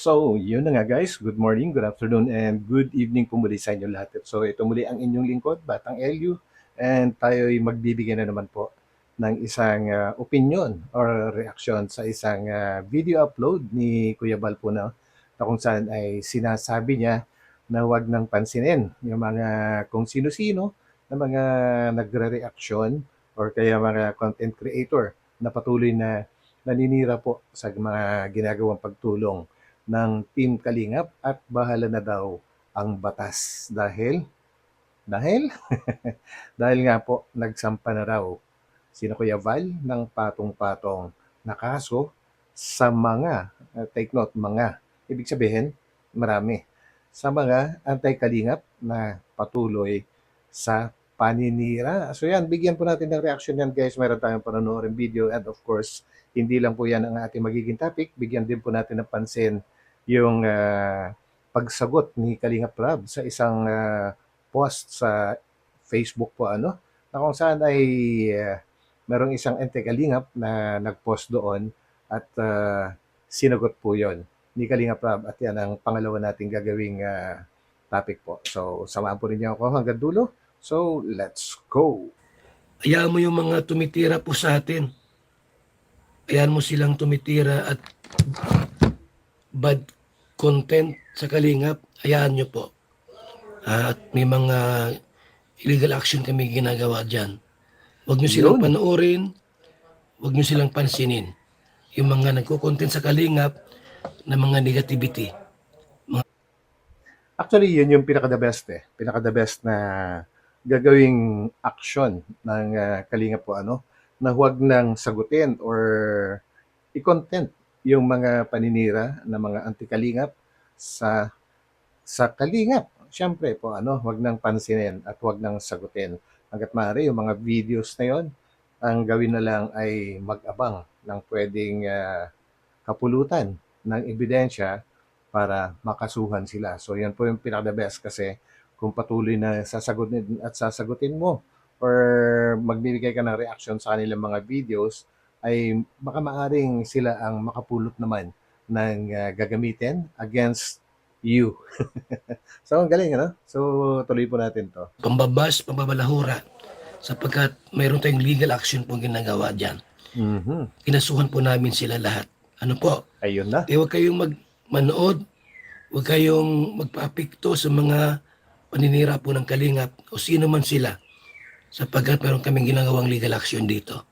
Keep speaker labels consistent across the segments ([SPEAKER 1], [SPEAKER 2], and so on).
[SPEAKER 1] So, yun na nga guys. Good morning, good afternoon, and good evening po muli sa inyo lahat. So, ito muli ang inyong lingkod, Batang Elio, and tayo'y magbibigay na naman po ng isang opinion or reaction sa isang video upload ni Kuya Bal po na kung saan ay sinasabi niya na huwag nang pansinin yung mga kung sino-sino na mga nagre-reaction or kaya mga content creator na patuloy na naninira po sa mga ginagawang pagtulong ng Team Kalingap at bahala na daw ang batas dahil dahil nga po nagsampa na raw sina Kuya Val ng patong-patong na kaso sa mga take note mga ibig sabihin marami sa mga anti-kalingap na patuloy sa paninira. So yan, bigyan po natin ng reaction yan guys. Meron tayong panonoorin video and of course, hindi lang po yan ang ating magiging topic. Bigyan din po natin ng pansin yung pagsagot ni Kalingap Rab sa isang post sa Facebook po na kung saan ay merong isang anti-Kalingap na nag-post doon at sinagot po yon ni Kalingap Rab at yan ang pangalawa nating gagawing topic po. So, samahan po ninyo ako hanggang dulo. So, let's go!
[SPEAKER 2] Hayaan mo yung mga tumitira po sa atin. Hayaan mo silang tumitira at bad content sa Kalingap. Hayaan nyo po. At may mga illegal action kami ginagawa dyan. Huwag nyo silang
[SPEAKER 1] Yun.
[SPEAKER 2] panoorin. Huwag nyo silang pansinin. Yung mga nagko-content sa Kalingap na mga negativity.
[SPEAKER 1] Actually, yun yung pinaka-the best Pinaka-the best na gagawing action ng Kalingap po na huwag nang sagutin or i-content yung mga paninira ng mga anti-Kalingap sa Kalingap. Siyempre po huwag nang pansinin at huwag nang sagutin. Hangga't maaari yung mga videos na yon, ang gawin na lang ay mag-abang ng pwedeng kapulutan ng ebidensya para makasuhan sila. So yan po yung pinaka-the best kasi kung patuloy na sasagutin at sasagutin mo or magbibigay ka ng reaction sa kanilang mga videos, ay baka maaring sila ang makapulot naman ng gagamitin against you. So ang galing So tuloy po natin to.
[SPEAKER 2] Pambabas, pambabalahura. Sapagkat mayroon tayong legal action po ginagawa dyan. Kinasuhan po namin sila lahat. Ano po?
[SPEAKER 1] Ayun na.
[SPEAKER 2] Huwag kayong manood, huwag kayong magpa-apekto sa mga paninira po ng Kalingap o sino man sila sapagkat meron kaming ginagawang legal action dito.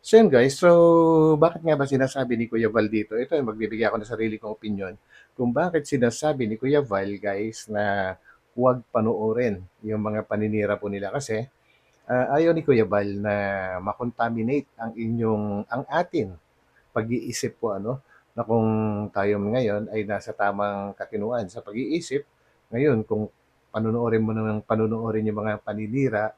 [SPEAKER 1] So yun guys, so bakit nga ba sinasabi ni Kuya Val dito? Ito yung magbibigay ako ng sarili kong opinion kung bakit sinasabi ni Kuya Val guys na huwag panoorin yung mga paninira po nila kasi ayaw ni Kuya Val na makontaminate ang atin pag-iisip po na kung tayo ngayon ay nasa tamang katinuan sa pag-iisip, ngayon kung panunuorin yung mga paninira,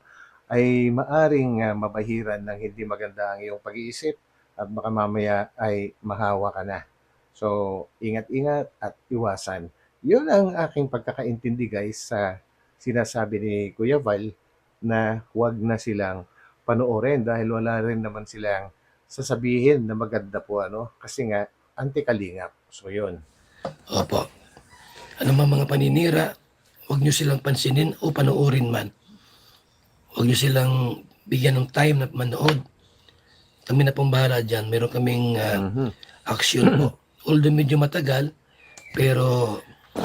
[SPEAKER 1] ay maaring mabahiran ng hindi maganda ang iyong pag-iisip at baka mamaya ay mahawa ka na. So, ingat-ingat at iwasan. Yun ang aking pagkakaintindi guys sa sinasabi ni Kuya Val na huwag na silang panoorin dahil wala rin naman silang sasabihin na maganda po kasi nga anti-Kalingap. So yun.
[SPEAKER 2] Opo. Ano mga paninira, huwag nyo silang pansinin o panoorin man. Huwag nyo silang bigyan ng time na manood. Kami na pong bahala dyan. Meron kaming action po. Although medyo matagal, pero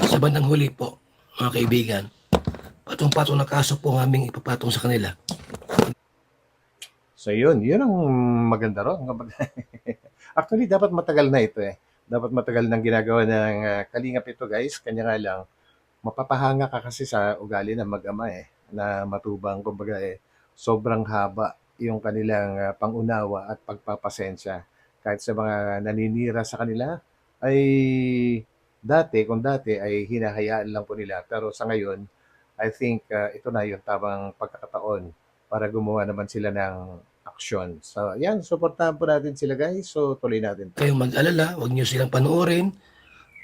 [SPEAKER 2] sa bandang huli po, mga kaibigan, patong-patong na kaso po ang aming ipapatong sa kanila.
[SPEAKER 1] So yun ang maganda ron. Actually, dapat matagal na ito Dapat matagal nang ginagawa ng Kalingap ito guys. Kanya nga lang, mapapahanga ka kasi sa ugali ng mag-ama na matubang. Kumbaga sobrang haba yung kanilang pangunawa at pagpapasensya. Kahit sa mga naninira sa kanila, ay kung dati ay hinahayaan lang po nila. Pero sa ngayon, I think ito na yung tamang pagkakataon para gumawa naman sila ng aksyon. So, yan, supportahan po natin sila guys. So, tuloy natin.
[SPEAKER 2] Kayong mag-alala, huwag nyo silang panoorin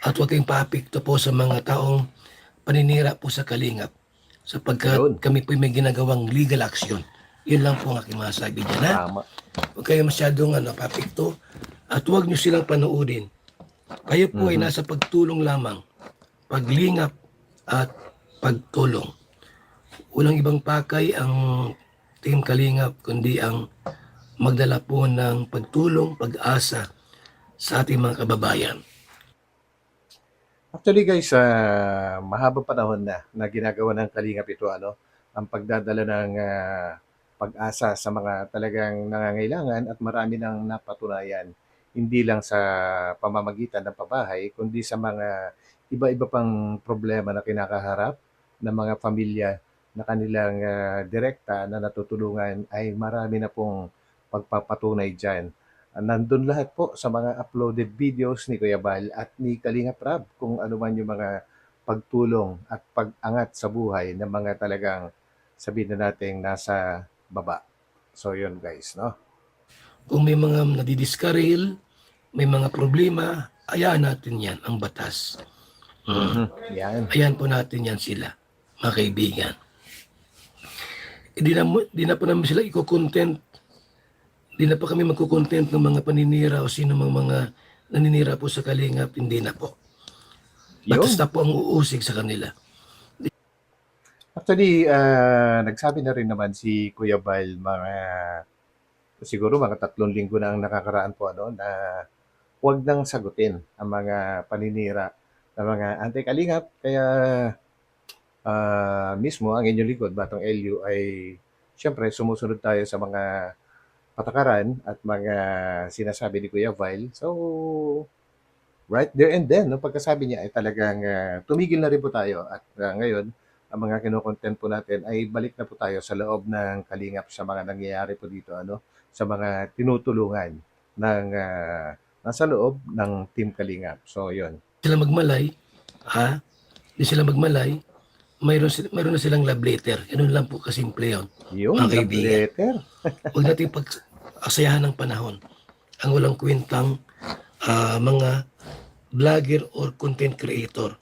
[SPEAKER 2] at huwag kayong paapekto po sa mga taong paninira po sa Kalingap sapagkat
[SPEAKER 1] Ayun.
[SPEAKER 2] kami po may ginagawang legal action. Yun lang po ang aking masabi dyan.
[SPEAKER 1] Tama.
[SPEAKER 2] Huwag kayong masyadong paapekto at huwag nyo silang panoorin Kayo po ay
[SPEAKER 1] Mhm.
[SPEAKER 2] nasa pagtulong lamang, paglingap at pagtulong. Walang ibang pakay ang Team Kalingap kundi ang magdala po ng pagtulong, pag-asa sa ating mga kababayan.
[SPEAKER 1] Actually guys, mahabang panahon na ginagawa ng Kalingap ito ano, ang pagdadala ng pag-asa sa mga talagang nangangailangan at marami ng napatunayan. Hindi lang sa pamamagitan ng pabahay, kundi sa mga iba-iba pang problema na kinakaharap ng mga pamilya na kanilang direkta na natutulungan ay marami na pong pagpapatunay dyan. Nandun lahat po sa mga uploaded videos ni Kuya Bal at ni Kalinga Prab kung ano man yung mga pagtulong at pag-angat sa buhay ng mga talagang sabihin na natin nasa baba. So yun guys, no?
[SPEAKER 2] Kung may mga nadidiskaril, may mga problema, ayaan natin yan, ang batas.
[SPEAKER 1] Mhm. Yan.
[SPEAKER 2] Ayan po natin yan sila, mga kaibigan. Di na po namin sila iko-content, di na po kami magko-content ng mga paninira o sino mga naninira po sa Kalingap, hindi na po. Batas
[SPEAKER 1] Yun.
[SPEAKER 2] na po ang uusig sa kanila.
[SPEAKER 1] Actually, nagsabi na rin naman si Kuya Bal mga siguro mga 3 linggo na ang nakakaraan po ano na huwag nang sagutin ang mga paninira ng mga anti-kalingap. Kaya mismo ang inyong lingkod, Batang Elio, ay siyempre sumusunod tayo sa mga patakaran at mga sinasabi ni Kuya Vile. So, right there and then, no, pagkasabi niya ay talagang tumigil na rin po tayo. At ngayon, ang mga kinokontent po natin ay balik na po tayo sa loob ng kalingap sa mga nangyayari po dito, ano, sa mga tinutulungan ng nasa loob ng Team Kalingap. So, yun.
[SPEAKER 2] Sila magmalay, ha? Di sila magmalay, mayroon na silang love letter. Ganun lang po kasimple yun,
[SPEAKER 1] Yun,
[SPEAKER 2] mga
[SPEAKER 1] love
[SPEAKER 2] kaibigan.
[SPEAKER 1] letter.
[SPEAKER 2] Huwag natin pag-asayahan ng panahon. Ang walang kwentang mga vlogger or content creator.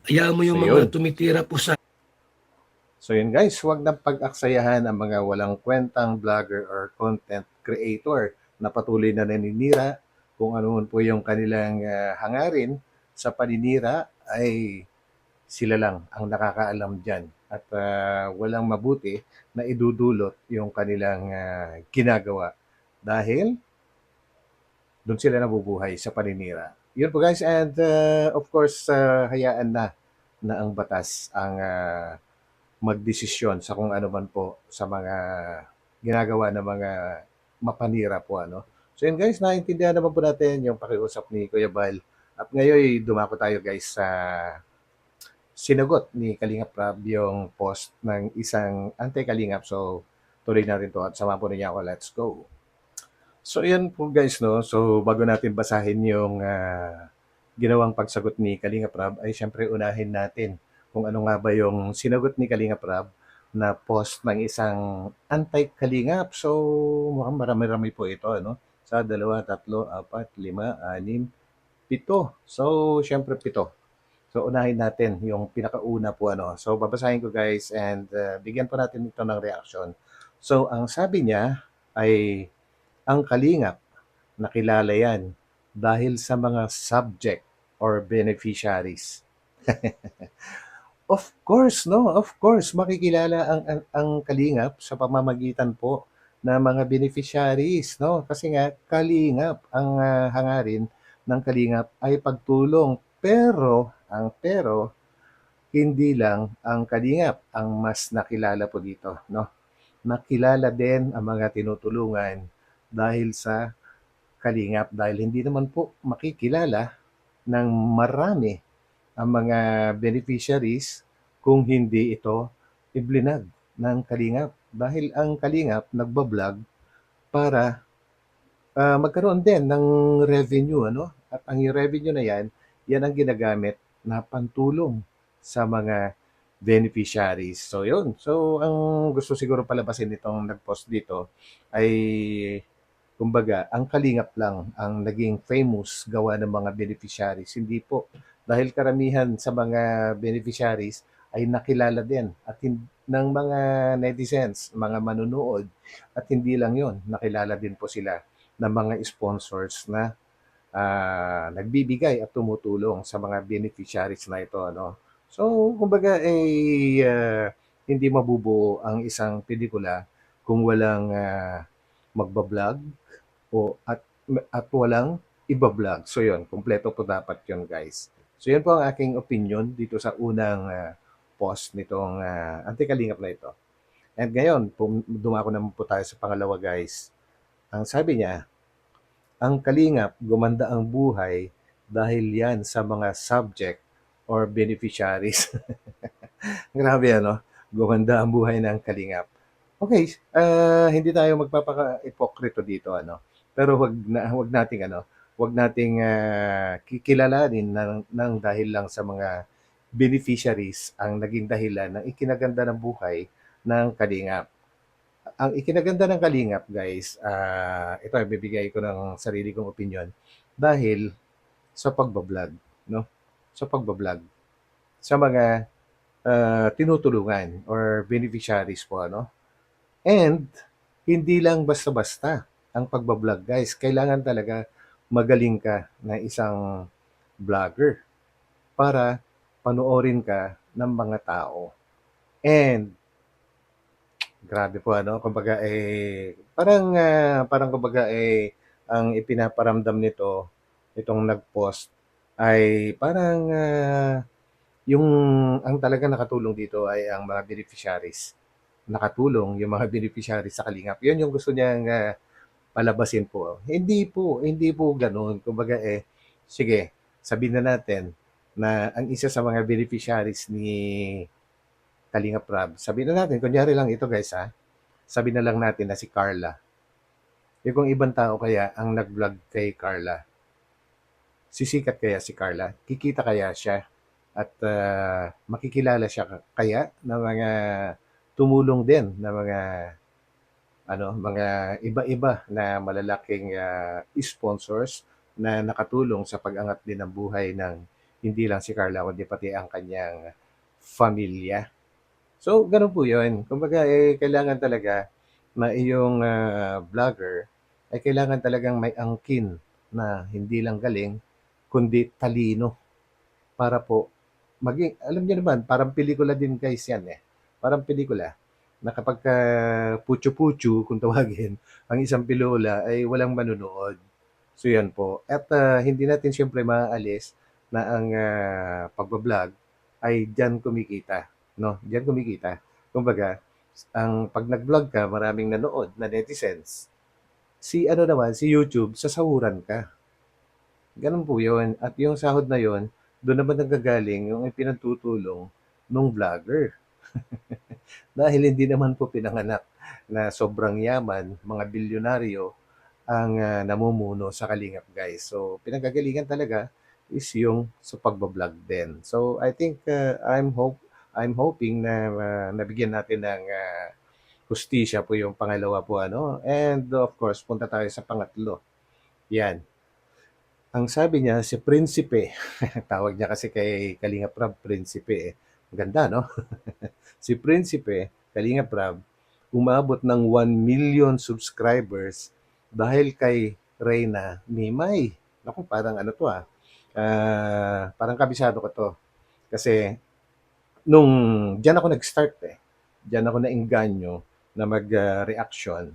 [SPEAKER 2] Hayaan mo
[SPEAKER 1] So,
[SPEAKER 2] yung mga
[SPEAKER 1] yun.
[SPEAKER 2] tumitira po sa
[SPEAKER 1] So yun guys, huwag nang pag-aksayahan ang mga walang kwentang vlogger or content creator na patuloy na naninira kung ano man po yung kanilang hangarin sa paninira ay sila lang ang nakakaalam dyan at walang mabuti na idudulot yung kanilang ginagawa dahil doon sila nabubuhay sa paninira. Yun po guys and of course hayaan na ang batas ang magdesisyon sa kung ano man po sa mga ginagawa ng mga mapanira po ano. So yun guys, naintindihan naman po natin yung pakiusap ni Kuya Bal. At ngayon dumako tayo guys sa sinagot ni Kalingap Rab yung post ng isang anti-Kalingap. So tuloy na rin to at sama po niya ako. Let's go. So yan po guys no. So bago natin basahin yung ginawang pagsagot ni Kalingap Rab ay syempre unahin natin kung ano nga ba yung sinagot ni Kalingap Rab na post ng isang anti-Kalingap. So mukhang marami-rami po ito ano. Sa 2, 3, 4, 5, 6, 7, 8, 9, 10. So syempre 7. So unahin natin yung pinakauna po ano. So babasahin ko guys and bigyan po natin ito ng reaction. So ang sabi niya ay ang Kalingap nakilala yan dahil sa mga subject or beneficiaries. Of course, no? Of course, makikilala ang Kalingap sa pamamagitan po ng mga beneficiaries, no? Kasi nga, Kalingap, ang hangarin ng Kalingap ay pagtulong. Pero, hindi lang ang Kalingap ang mas nakilala po dito, no? Nakilala din ang mga tinutulungan dahil sa Kalingap dahil hindi naman po makikilala ng marami ang mga beneficiaries kung hindi ito iblinag ng Kalingap. Dahil ang Kalingap nagbablog para magkaroon din ng revenue. Ano? At ang revenue na yan ang ginagamit na pantulong sa mga beneficiaries. So yun. So ang gusto siguro palabasin nitong nag-post dito ay kumbaga, ang Kalingap lang ang naging famous gawa ng mga beneficiaries. Hindi po. Dahil karamihan sa mga beneficiaries ay nakilala din ng mga netizens, mga manunood. At hindi lang yon nakilala din po sila ng mga sponsors na nagbibigay at tumutulong sa mga beneficiaries na ito, ano. So, kumbaga hindi mabubuo ang isang pelikula kung walang magba-vlog at walang iba-vlog. So, yun, kumpleto po dapat yun, guys. So, yun po ang aking opinion dito sa unang post nitong Anti-Kalingap na ito. And ngayon, dumako naman po tayo sa pangalawa, guys. Ang sabi niya, ang kalingap, gumanda ang buhay dahil yan sa mga subject or beneficiaries. Grabe ano, gumanda ang buhay ng kalingap. Okay, hindi tayo magpapaka-ipokrito dito ano. Pero wag nating kikilalanin ng dahil lang sa mga beneficiaries ang naging dahilan ng ikinaganda ng buhay ng kalingap. Ang ikinaganda ng kalingap, guys, ito ay bibigay ko ng sarili kong opinion dahil sa pagbablog, no? Sa pagbablog, sa mga tinutulungan or beneficiaries po, ano? And hindi lang basta-basta ang pagbablog, guys. Kailangan talaga magaling ka na isang vlogger para panoorin ka ng mga tao. And grabe po ano, kumbaga parang kumbaga ang ipinaparamdam nito, itong nag-post ay parang yung ang talagang nakatulong dito ay ang mga beneficiaries. Nakatulong yung mga beneficiaries sa Kalingap. Yun yung gusto niyang palabasin po. Hindi po gano'n. Kumbaga sige, sabihin na natin na ang isa sa mga beneficiaries ni Kalingap Rab, sabihin na natin, kunyari lang ito guys ha, sabihin na lang natin na si Carla. Yung kung ibang tao kaya ang nag-vlog kay Carla, sisikat kaya si Carla? Kikita kaya siya? At makikilala siya kaya ng mga tumulong din na mga iba-iba na malalaking sponsors na nakatulong sa pag-angat din ng buhay ng hindi lang si Carla kundi pati ang kanyang pamilya. So, gano'n po 'yun. Kumbaga, kailangan talaga na iyong vlogger ay kailangan talagang may angkin na hindi lang galing kundi talino para po maging alam niyo naman parang pelikula din guys 'yan, parang pelikula na kapagka putyu-putyu kung tawagin, ang isang pelikula ay walang manonood. So 'yan po at hindi natin siyempre maaalis na ang pagba-vlog ay diyan kumikita, 'no, diyan kumikita. Kumbaga, ang 'pag nag-vlog ka maraming nanood na netizens, si ano naman, si YouTube sasahuran ka. Gano'n po 'yun at yung sahod na 'yun, do'n naman nanggagaling yung ipinagtutulong nung vlogger. Dahil hindi naman po pinanganak na sobrang yaman, mga bilyonaryo ang namumuno sa Kalingap guys. So pinanggagalingan talaga is yung sa pagba-vlog din. So I think I'm hoping na nabigyan natin ng hustisya po yung pangalawa po ano. And of course, punta tayo sa pangatlo. Yan. Ang sabi niya si Prinsipe. Tawag niya kasi kay Kalingap Rab Prinsipe eh. Ganda no? Si Prinsipe, Kalingap Rab, umabot ng 1 million subscribers dahil kay Reyna Mimay. Naku, parang ano to parang kabisado ko to. Kasi nung diyan ako nag-start Diyan ako naengganyo na mag-reaction.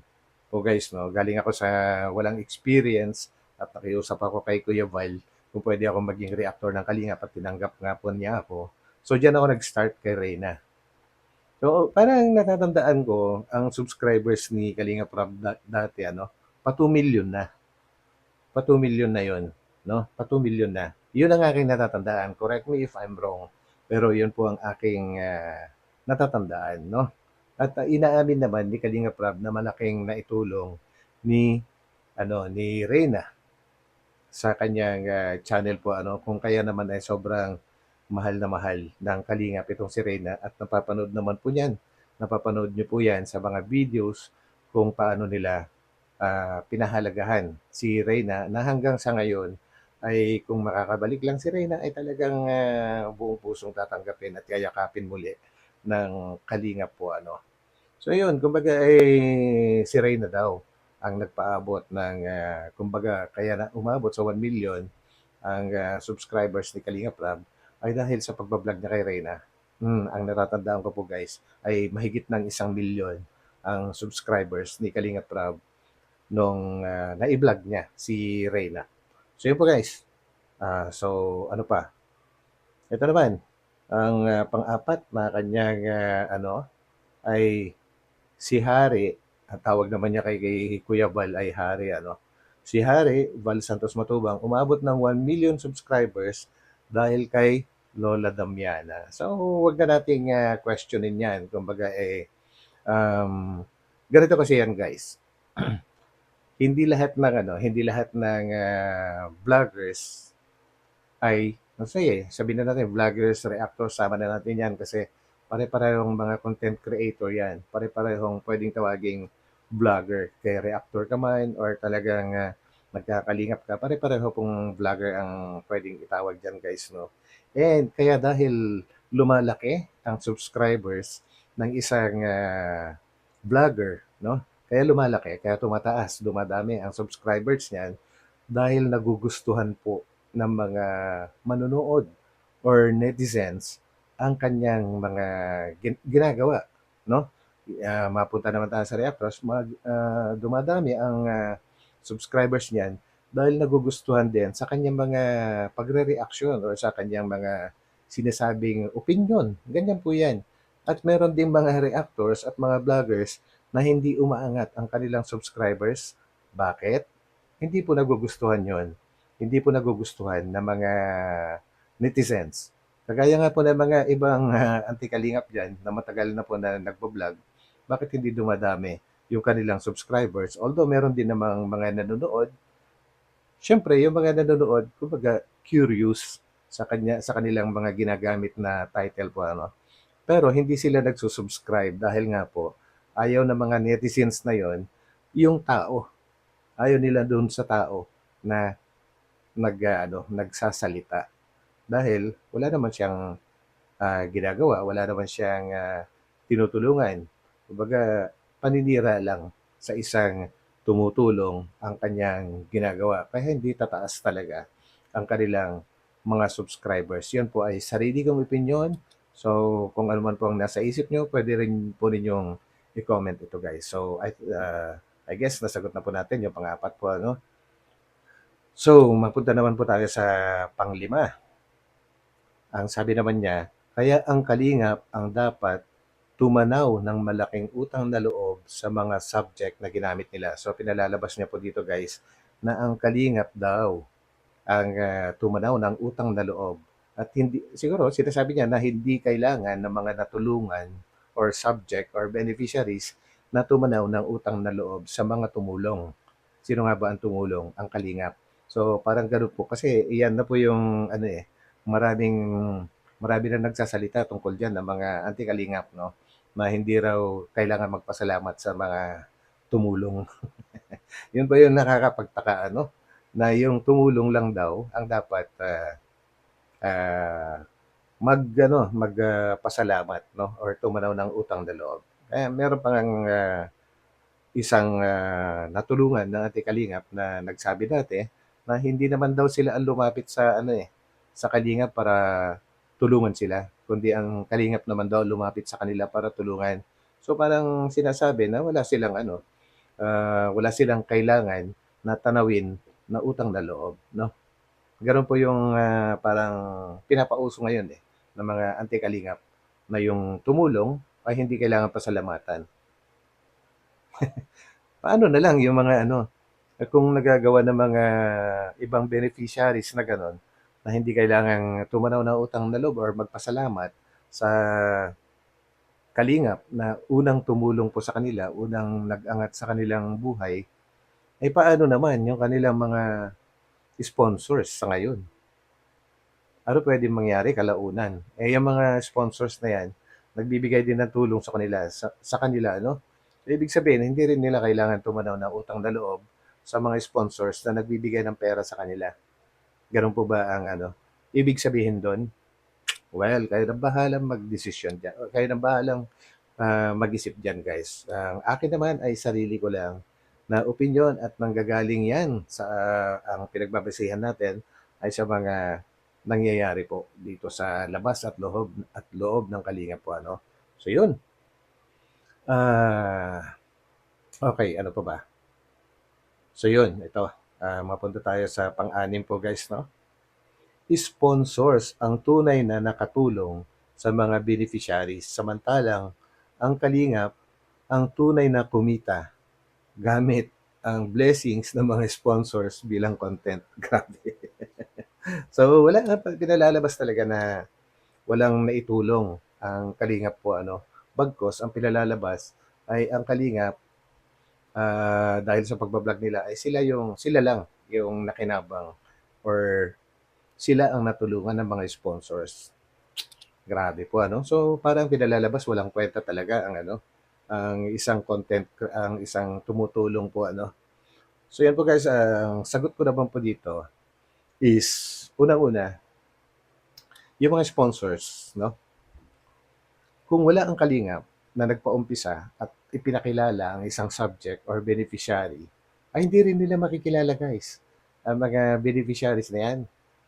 [SPEAKER 1] O guys, no, galing ako sa walang experience at nakiusap ako kay Kuya Val kung pwede ako maging reactor ng Kalingap at tinanggap nga po niya ako. So diyan ako nag-start kay Reyna. So, parang natatandaan ko, ang subscribers ni Kalinga Prab dati, pa 2 million na. Pa 2 million na yon, no? Pa 2 million na. Yun ang aking natatandaan. Correct me if I'm wrong. Pero yun po ang aking natatandaan, no? At inaamin naman ni Kalinga Prab na malaking naitulong ni ni Reyna sa kanyang channel po kung kaya naman ay sobrang mahal ng Kalingap itong si Reyna at napapanood naman po niyan. Napapanood niyo po 'yan sa mga videos kung paano nila pinahalagahan si Reyna na hanggang sa ngayon ay kung makakabalik lang si Reyna ay talagang buong pusong tatanggapin at yayakapin muli ng Kalingap po So yun, kumbaga si Reyna daw ang nagpaabot ng, kumbaga kaya na umabot sa 1 million ang, subscribers ni Kalingap Rab ay dahil sa pagbablog niya kay Reyna. Ang natatandaan ko po guys ay mahigit ng 1 milyon ang subscribers ni Kalingap Rab nung, nai-vlog niya si Reyna. So yun po guys. So ano pa, ito naman, ang, pang-apat na kanyang, ay si Hari, ang tawag naman niya kay Kuya Val ay Hari ano. Si Hari, Val Santos Matubang, umabot ng 1 million subscribers dahil kay Lola Damiana. So, wag na nating questionin yan. Kumbaga, um, ganito kasi yan guys. Hindi lahat ng vloggers ay masaya eh. Sabihin na natin, vloggers, reactors, sama na natin yan kasi pare-parehong mga content creator yan. Pare-parehong pwedeng tawaging vlogger. Kaya reactor ka man or talagang nagkakalingap ka, pare-pareho pong vlogger ang pwedeng itawag dyan guys, no? And kaya dahil lumalaki ang subscribers ng isang vlogger, no? Kaya lumalaki, kaya tumataas, dumadami ang subscribers niyan dahil nagugustuhan po ng mga manonood or netizens ang kanyang mga ginagawa, no? Mapunta naman tayo sa Reactors, dumadami ang subscribers niyan dahil nagugustuhan din sa kanyang mga pagre-reaction or sa kanyang mga sinasabing opinion. Ganyan po yan. At meron ding mga reactors at mga vloggers na hindi umaangat ang kanilang subscribers. Bakit? Hindi po nagugustuhan yon. Hindi po nagugustuhan ng mga netizens. Kagaya nga po ng mga ibang anti-kalingap dyan na matagal na po na nagbo-vlog, bakit hindi dumadami yung kanilang subscribers? Although meron din namang mga nanonood, syempre yung mga nanonood, kumbaga curious sa kanilang mga ginagamit na title po ano. Pero hindi sila nagsusubscribe dahil nga po ayaw ng mga netizens na yon yung tao. Ayaw nila doon sa tao na nagsasalita dahil wala naman siyang ginagawa, wala naman siyang tinutulungan. Kumbaga, paninira lang sa isang tumutulong ang kanyang ginagawa. Kaya hindi tataas talaga ang kanilang mga subscribers. Yun po ay sarili kong opinion. So, kung ano man po ang nasa isip nyo, pwede rin po ninyong i-comment ito guys. So, I guess nasagot na po natin yung pang-apat po. Ano? So, mapunta naman po tayo sa panglima. Ang sabi naman niya, kaya ang kalingap ang dapat tumanaw ng malaking utang na loob sa mga subject na ginamit nila. So, pinalalabas niya po dito guys, na ang kalingap daw ang tumanaw ng utang na loob. At hindi, siguro sinasabi niya na hindi kailangan ng mga natulungan or subject or beneficiaries na tumanaw ng utang na loob sa mga tumulong. Sino nga ba ang tumulong? Ang kalingap. So parang ganun po kasi iyan na po yung ano maraming marami na nagsasalita tungkol diyan ng mga anti-kalingap no na hindi raw kailangan magpasalamat sa mga tumulong. Yun ba yung nakakapagtaka ano na yung tumulong lang daw ang dapat ah, pasalamat no or tumanaw ng utang na loob. Meron pang isang natulungan ng ating kalingap na nagsabi dati na hindi naman daw sila ang lumapit sa sa kalingap para tulungan sila, kundi ang kalingap naman daw lumapit sa kanila para tulungan. So parang sinasabi na wala silang kailangan na tanawin na utang na loob, no? Gano'n po yung parang pinapauso ngayon ng mga anti-kalingap na yung tumulong ay hindi kailangan pasalamatan. Paano na lang yung mga kung nagagawa ng mga ibang beneficiaries na gano'n, na hindi kailangang tumanaw ng utang na loob or magpasalamat sa kalingap na unang tumulong po sa kanila, unang nag-angat sa kanilang buhay, ay paano naman yung kanilang mga sponsors sa ngayon? Ano puwedeng mangyari kalaunan? Yung mga sponsors na 'yan, nagbibigay din ng tulong sa kanila sa kanila ano? So, ibig sabihin hindi rin nila kailangan tumanaw ng utang na loob sa mga sponsors na nagbibigay ng pera sa kanila. Gano'n po ba ang ibig sabihin do'n? Well, kayo ng bahalang magdesisyon diyan o kayo ng bahalang mag-isip diyan guys. Ang akin naman ay sarili ko lang na opinyon at nanggagaling yan sa ang pinagbabasihan natin ay sa mga nangyayari po dito sa labas at loob ng Kalingap po ano. So yun. Okay, ano pa ba? So yun, ito. Mapunta tayo sa pang-anim po guys, no? Sponsors ang tunay na nakatulong sa mga beneficiaries. Samantalang ang Kalingap ang tunay na kumita gamit ang blessings ng mga sponsors bilang content. Grabe. So wala nga pinalalabas talaga na walang naitulong ang Kalingap po ano. Bagkos ang pinalalabas ay ang Kalingap dahil sa pagbablog nila ay sila lang yung nakinabang or sila ang natulungan ng mga sponsors. Grabe po ano. So parang pinalalabas walang kwenta talaga ang ano ang isang tumutulong po ano. So yan po guys, ang sagot ko naman po dito is unang-una, yung mga sponsors, no? Kung wala ang kalingap na nagpaumpisa at ipinakilala ang isang subject or beneficiary, ay hindi rin nila makikilala guys ang mga beneficiaries na yan.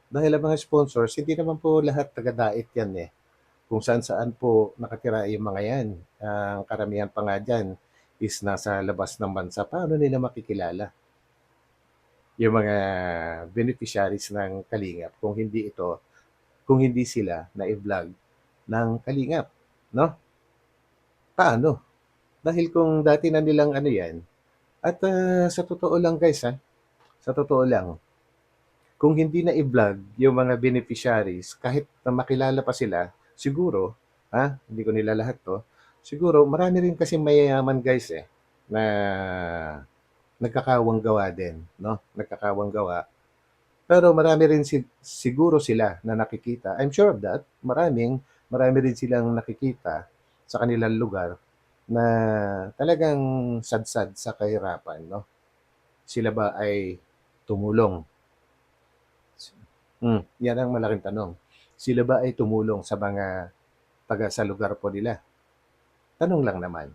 [SPEAKER 1] Dahil ang mga sponsors, hindi naman po lahat taga-dait yan eh. Kung saan-saan po nakatira yung mga yan. Ang karamihan pa nga dyan is nasa labas ng bansa. Paano nila makikilala yung mga beneficiaries ng Kalingap kung hindi sila na i-vlog ng Kalingap, no? Paano? Dahil kung dati na nilang ano yan, at sa totoo lang guys ha, sa totoo lang, kung hindi na i-vlog yung mga beneficiaries, kahit na makilala pa sila, siguro, hindi ko nila lahat to, siguro marami rin kasi mayayaman guys eh, na nagkakawang gawa din, no? Nagkakawang gawa. Pero marami rin siguro sila na nakikita. I'm sure of that. Marami rin silang nakikita sa kanilang lugar na talagang sadsad sa kahirapan, no? Sila ba ay tumulong? Yan ang malaking tanong. Sila ba ay tumulong sa mga taga sa lugar po nila? Tanong lang naman.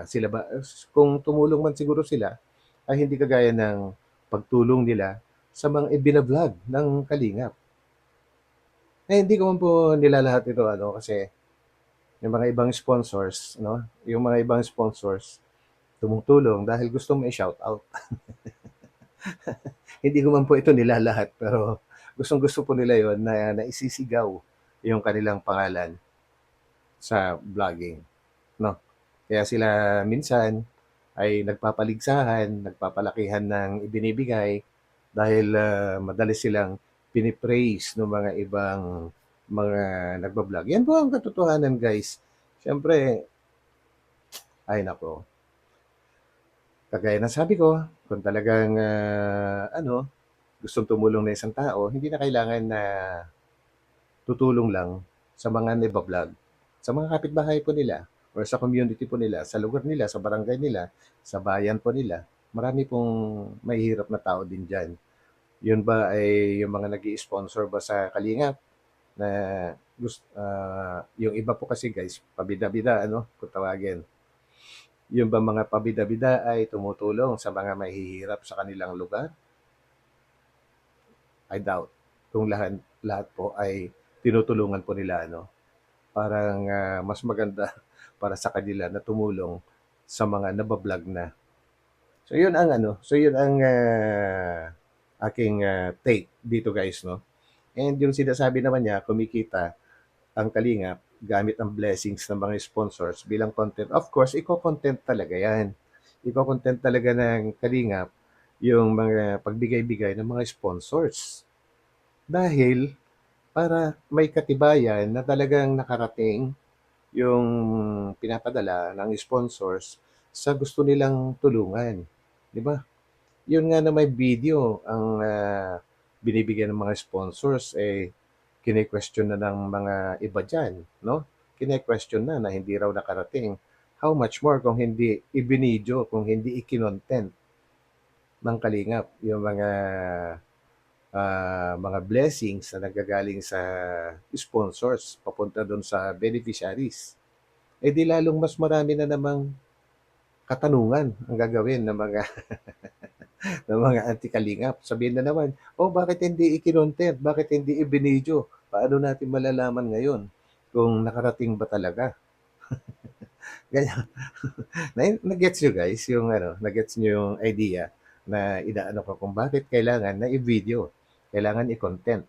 [SPEAKER 1] Sila ba, kung tumulong man siguro sila, ay hindi kagaya ng pagtulong nila sa mga ibinablog ng Kalingap. Hindi ko man po nilalahat ito ano kasi yung mga ibang sponsors, no? Yung mga ibang sponsors tumutulong dahil gusto may shout out. Hindi ko man po ito nilalahat pero gustong-gusto po nila yon na naisisigaw yung kanilang pangalan sa vlogging, no? Kaya sila minsan ay nagpapaligsahan, nagpapalakihan ng ibinibigay dahil madalas silang pinipraise ng mga ibang mga nagbablog. Yan po ang katotohanan guys. Siyempre, ay nako, kagaya ng sabi ko, kung talagang gustong tumulong na isang tao, hindi na kailangan na tutulong lang sa mga nagbablog. Sa mga kapitbahay po nila or sa community po nila, sa lugar nila, sa barangay nila, sa bayan po nila, marami pong mahihirap na tao din dyan. Yun ba ay yung mga nag sponsor ba sa Kalingap na yung iba po kasi guys, pabida-bida, ano, kung tawagin. Yung ba mga pabida-bida ay tumutulong sa mga mahihirap sa kanilang lugar? I doubt. Kung lahat po ay tinutulungan po nila, ano, parang mas maganda para sa kanila na tumulong sa mga nabablog na. So yun ang aking take dito guys, no. And yung sinasabi naman niya, kumikita ang Kalingap gamit ang blessings ng mga sponsors bilang content. Of course, iko-content talaga yan. Iko-content talaga ng Kalingap yung mga pagbigay-bigay ng mga sponsors. Dahil para may katibayan na talagang nakarating yung pinapadala ng sponsors sa gusto nilang tulungan. Di ba? Yun nga na may video ang binibigyan ng mga sponsors, kine-question na ng mga iba dyan, no? Kine-question na hindi raw nakarating. How much more kung hindi ibinidyo, kung hindi ikinontent ng Kalingap yung mga blessings na nagagaling sa sponsors papunta doon sa beneficiaries. Di lalong mas marami na namang katanungan ang gagawin ng mga ng mga anti-kalingap. Sabihin na naman, "Oh, bakit hindi ikinontent? Bakit hindi ibinidyo? Paano natin malalaman ngayon kung nakarating ba talaga?" Ganyan. Na-gets niyo guys yung ano, na-gets niyo yung idea na inaano ko kung bakit kailangan na i-video, kailangan i-content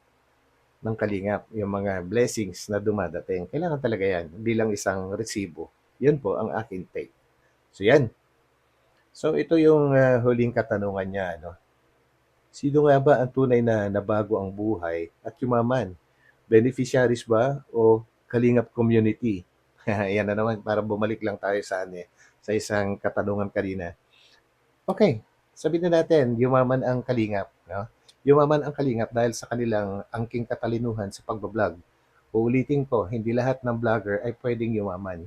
[SPEAKER 1] ng kalingap yung mga blessings na dumadating. Kailangan talaga yan bilang isang resibo. Yun po ang aking take. So yan. So ito yung huling katanungan niya. Ano? Sino nga ba ang tunay na nabago ang buhay at yumaman? Beneficiaries ba o kalingap community? Yan na naman, para bumalik lang tayo sa, ano, sa isang katanungan kanina. Okay, sabihin na natin, yumaman ang kalingap. No? Yumaman ang kalingap dahil sa kanilang angking katalinuhan sa pagbablog. Uulitin ko, hindi lahat ng vlogger ay pwedeng yumaman.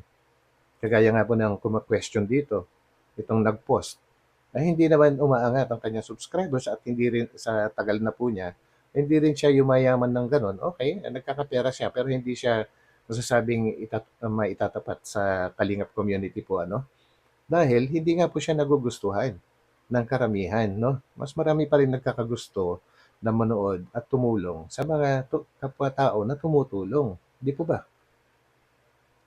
[SPEAKER 1] Kagaya nga po ng kuma-question dito, itong nag-post, ay hindi naman umaangat ang kanyang subscribers at hindi rin sa tagal na po niya, hindi rin siya yumayaman ng gano'n. Okay, nagkakapera siya pero hindi siya masasabing maitatapat sa Kalingap community po ano. Dahil hindi nga po siya nagugustuhan ng karamihan, no? Mas marami pa rin nagkakagusto na manood at tumulong sa mga kapwa-tao na tumutulong. Di po ba?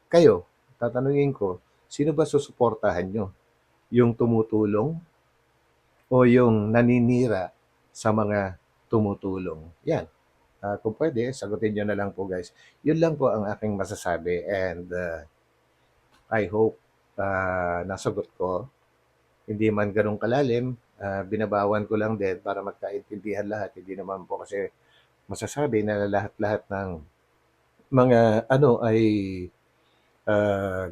[SPEAKER 1] Kayo, tatanungin ko, sino ba susuportahan nyo? Yung tumutulong o yung naninira sa mga tumutulong? Yan. Kung pwede, sagutin nyo na lang po guys. Yun lang po ang aking masasabi and I hope nasagot ko. Hindi man ganun kalalim, binabawan ko lang din para magkaintindihan lahat. Hindi naman po kasi masasabi na lahat-lahat ng mga ano ay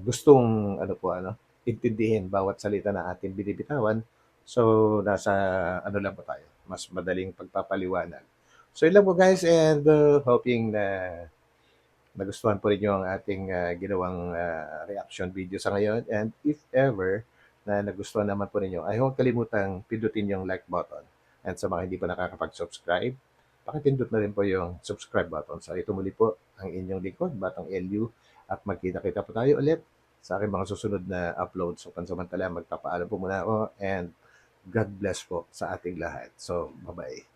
[SPEAKER 1] gustong ano po ano, intindihin bawat salita na ating binibitawan. So, nasa ano lang po tayo, mas madaling pagpapaliwanag. So, yun lang po guys and hoping na nagustuhan po rin yung ating ginawang reaction video sa ngayon. And if ever na nagustuhan naman po ninyo, ay huwag kalimutang pindutin yung like button. And sa mga hindi pa nakakapag-subscribe, pakipindot na rin po yung subscribe button. So ito muli po ang inyong lingkod, Batang LU. At magkita-kita po tayo ulit sa aking mga susunod na upload. So pansamantala, magpapaalam po muna ako and God bless po sa ating lahat. So, bye-bye.